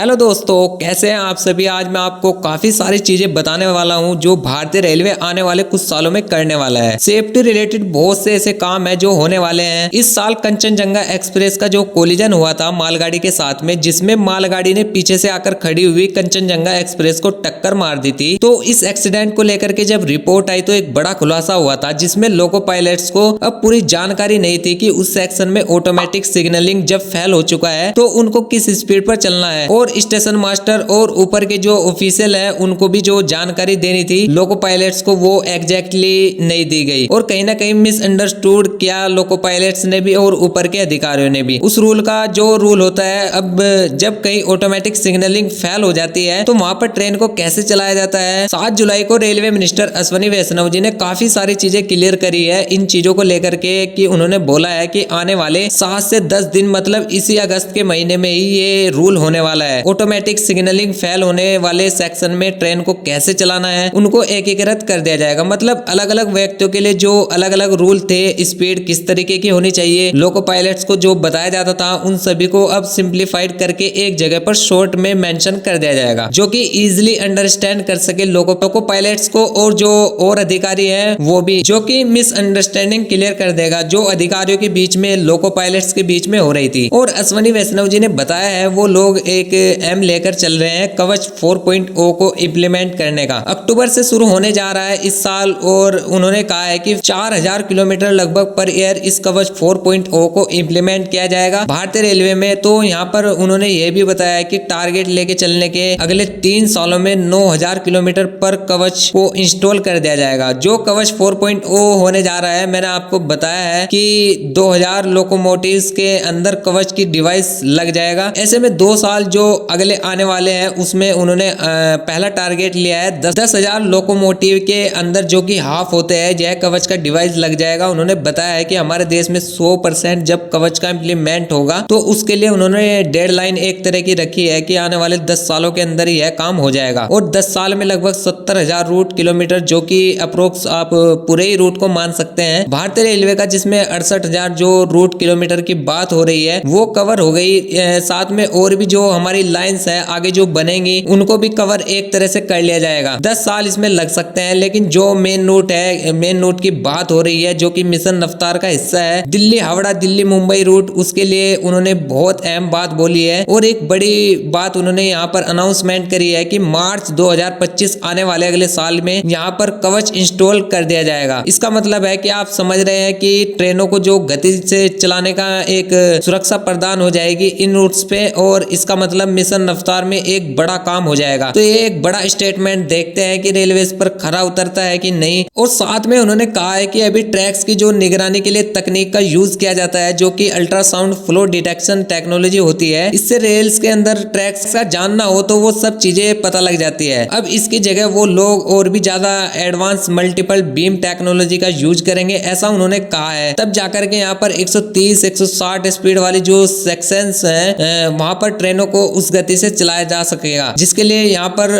Hello दोस्तों, कैसे हैं आप सभी। आज मैं आपको काफी सारी चीजें बताने वाला हूं जो भारतीय रेलवे आने वाले कुछ सालों में करने वाला है। सेफ्टी रिलेटेड बहुत से ऐसे काम है जो होने वाले हैं। इस साल कंचनजंगा एक्सप्रेस का जो कोलिजन हुआ था मालगाड़ी के साथ में, जिसमें मालगाड़ी ने पीछे से आकर खड़ी हुई कंचनजंगा एक्सप्रेस को टक्कर मार दी थी। तो इस एक्सीडेंट को लेकर के जब रिपोर्ट आई तो एक बड़ा खुलासा हुआ था, जिसमें लोको पायलट्स को अब पूरी जानकारी नहीं थी कि उस सेक्शन में ऑटोमेटिक सिग्नलिंग जब फेल हो चुका है तो उनको किस स्पीड पर चलना है, और स्टेशन मास्टर और ऊपर के जो ऑफिशियल है उनको भी जो जानकारी देनी थी लोको पायलट्स को, वो एग्जैक्टली नहीं दी गई। और कहीं ना कहीं मिसअंडरस्टूड किया लोको पायलट्स ने भी और ऊपर के अधिकारियों ने भी। उस रूल का जो रूल होता है, अब जब कहीं ऑटोमेटिक सिग्नलिंग फेल हो जाती है तो वहां पर ट्रेन को कैसे चलाया जाता है। 7 जुलाई को रेलवे मिनिस्टर अश्विनी वैष्णव जी ने काफी सारी चीजें क्लियर करी है इन चीजों को लेकर के, कि उन्होंने बोला है कि आने वाले 7 से 10 दिन मतलब इसी अगस्त के महीने में ही ये रूल होने वाला है। ऑटोमेटिक सिग्नलिंग फेल होने वाले सेक्शन में ट्रेन को कैसे चलाना है उनको एकीकृत कर दिया जाएगा। मतलब अलग अलग व्यक्तियों के लिए जो अलग अलग रूल थे, स्पीड किस तरीके की होनी चाहिए, लोको पायलट्स को जो बताया जाता था उन सभी को अब सिंप्लीफाइड करके एक जगह पर शॉर्ट में मेंशन कर दिया जाएगा, जो कि इजिली अंडरस्टैंड कर सके लोको पायलट्स को, और जो और अधिकारी है वो भी, जो कि मिसअंडरस्टैंडिंग क्लियर कर देगा जो अधिकारियों के बीच में लोको पायलट्स के बीच में हो रही थी। और अश्विनी वैष्णव जी ने बताया है वो लोग एक एम लेकर चल रहे हैं कवच 4.0 को इम्प्लीमेंट करने का। अक्टूबर से शुरू होने जा रहा है इस साल, और उन्होंने कहा है कि 4000 किलोमीटर लगभग पर ईयर इस कवच 4.0 को इम्प्लीमेंट किया जाएगा भारतीय रेलवे में। तो यहाँ पर उन्होंने ये भी बताया है कि टारगेट लेके चलने के अगले 3 सालों में 9000 किलोमीटर पर कवच को इंस्टॉल कर दिया जाएगा। जो कवच 4.0 होने जा रहा है, मैंने आपको बताया है कि 2000 लोकोमोटिव्स के अंदर कवच की डिवाइस लग जाएगा। ऐसे में 2 साल जो अगले आने वाले हैं उसमें उन्होंने पहला टारगेट लिया है 10,000 लोकोमोटिव के अंदर जो कि हाफ होते हैं यह कवच का डिवाइस लग जाएगा। उन्होंने बताया है कि हमारे देश में 100% जब कवच का इम्प्लीमेंट होगा तो उसके लिए उन्होंने डेडलाइन एक तरह की रखी है कि आने वाले 10 सालों के अंदर ही यह काम हो जाएगा। और 10 साल में लगभग 70,000 रूट किलोमीटर, जो कि अप्रोक्स आप पूरे ही रूट को मान सकते हैं भारतीय रेलवे का, जिसमें 68,000 जो रूट किलोमीटर की बात हो रही है वो कवर हो गई। साथ में और भी जो हमारी लाइंस है आगे जो बनेंगी उनको भी कवर एक तरह से कर लिया जाएगा। 10 साल इसमें लग सकते हैं, लेकिन जो मेन रूट है, मेन रूट की बात हो रही है जो कि मिशन रफ्तार का हिस्सा है, दिल्ली हावड़ा दिल्ली मुंबई रूट, उसके लिए उन्होंने बहुत अहम बात बोली है। और एक बड़ी बात उन्होंने यहाँ पर अनाउंसमेंट करी है कि मार्च 2025 आने वाले अगले साल में यहाँ पर कवच इंस्टॉल कर दिया जाएगा। इसका मतलब है कि आप समझ रहे हैं कि ट्रेनों को जो गति से चलाने का एक सुरक्षा प्रदान हो जाएगी इन रूट्स पे, और इसका मतलब मिशन रफ्तार में एक बड़ा काम हो जाएगा। तो ये एक बड़ा स्टेटमेंट, देखते हैं कि रेलवे इस पर खरा उतरता है कि नहीं। और साथ में उन्होंने कहा है कि अभी ट्रैक्स की जो निगरानी के लिए तकनीक का यूज किया जाता है, जो कि अल्ट्रासाउंड फ्लो डिटेक्शन टेक्नोलॉजी होती है, इससे रेल्स के अंदर ट्रैक्स का जानना हो तो वो सब चीजें पता लग जाती है। अब इसकी जगह वो लोग और भी ज्यादा एडवांस मल्टीपल बीम टेक्नोलॉजी का यूज करेंगे, ऐसा उन्होंने कहा है। तब जाकर के यहाँ पर 130 160 स्पीड वाली जो सेक्शंस है वहां पर ट्रेनों को उस गति से चलाया जा सकेगा, जिसके लिए यहाँ पर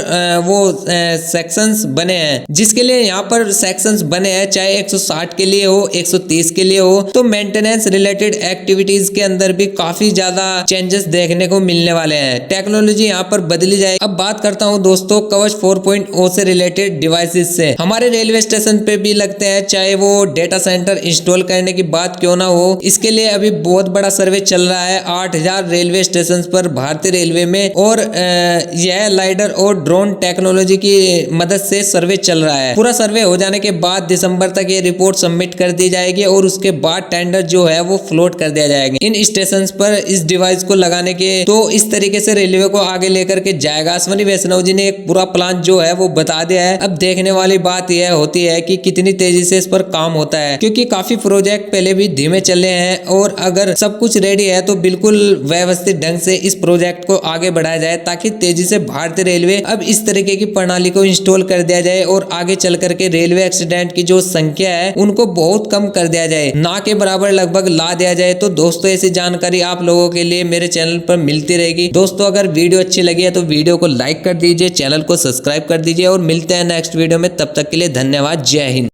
वो सेक्शंस बने हैं, चाहे 160 के लिए हो 130 के लिए हो। तो मेंटेनेंस रिलेटेड एक्टिविटीज के अंदर भी काफी ज्यादा चेंजेस देखने को मिलने वाले हैं, टेक्नोलॉजी यहाँ पर बदली जाए। अब बात करता हूँ दोस्तों कवच 4.0 से रिलेटेड डिवाइसेस से। हमारे रेलवे स्टेशन पे भी लगते हैं, चाहे वो डेटा सेंटर इंस्टॉल करने की बात क्यों ना हो। इसके लिए अभी बहुत बड़ा सर्वे चल रहा है 8000 रेलवे स्टेशन पर भारतीय रेलवे में, और यह लाइडर और ड्रोन टेक्नोलॉजी की मदद से सर्वे चल रहा है। पूरा सर्वे हो जाने के बाद दिसंबर तक ये रिपोर्ट सबमिट कर दी जाएगी, और उसके बाद टेंडर जो है वो फ्लोट कर दिया जाएगा इन स्टेशन पर इस डिवाइस को लगाने के। तो इस तरीके से रेलवे को आगे लेकर के जाएगा। अश्विनी वैष्णव जी ने एक पूरा प्लान जो है वो बता दिया है। अब देखने वाली बात यह होती है कि कितनी तेजी से इस पर काम होता है, क्योंकि काफी प्रोजेक्ट पहले भी धीमे चले हैं, और अगर सब कुछ रेडी है तो बिल्कुल व्यवस्थित ढंग से इस प्रोजेक्ट को आगे बढ़ाया जाए, ताकि तेजी से भारतीय रेलवे अब इस तरीके की प्रणाली को इंस्टॉल कर दिया जाए और आगे चल करके रेलवे एक्सीडेंट की जो संख्या है उनको बहुत कम कर दिया जाए, ना के बराबर लगभग ला दिया जाए। तो दोस्तों ऐसी जानकारी आप लोगों के लिए मेरे चैनल पर मिलती रहेगी। दोस्तों अगर वीडियो अच्छी लगी है तो वीडियो को लाइक कर दीजिए, चैनल को सब्सक्राइब कर दीजिए, और मिलते हैं नेक्स्ट वीडियो में। तब तक के लिए धन्यवाद। जय हिंद।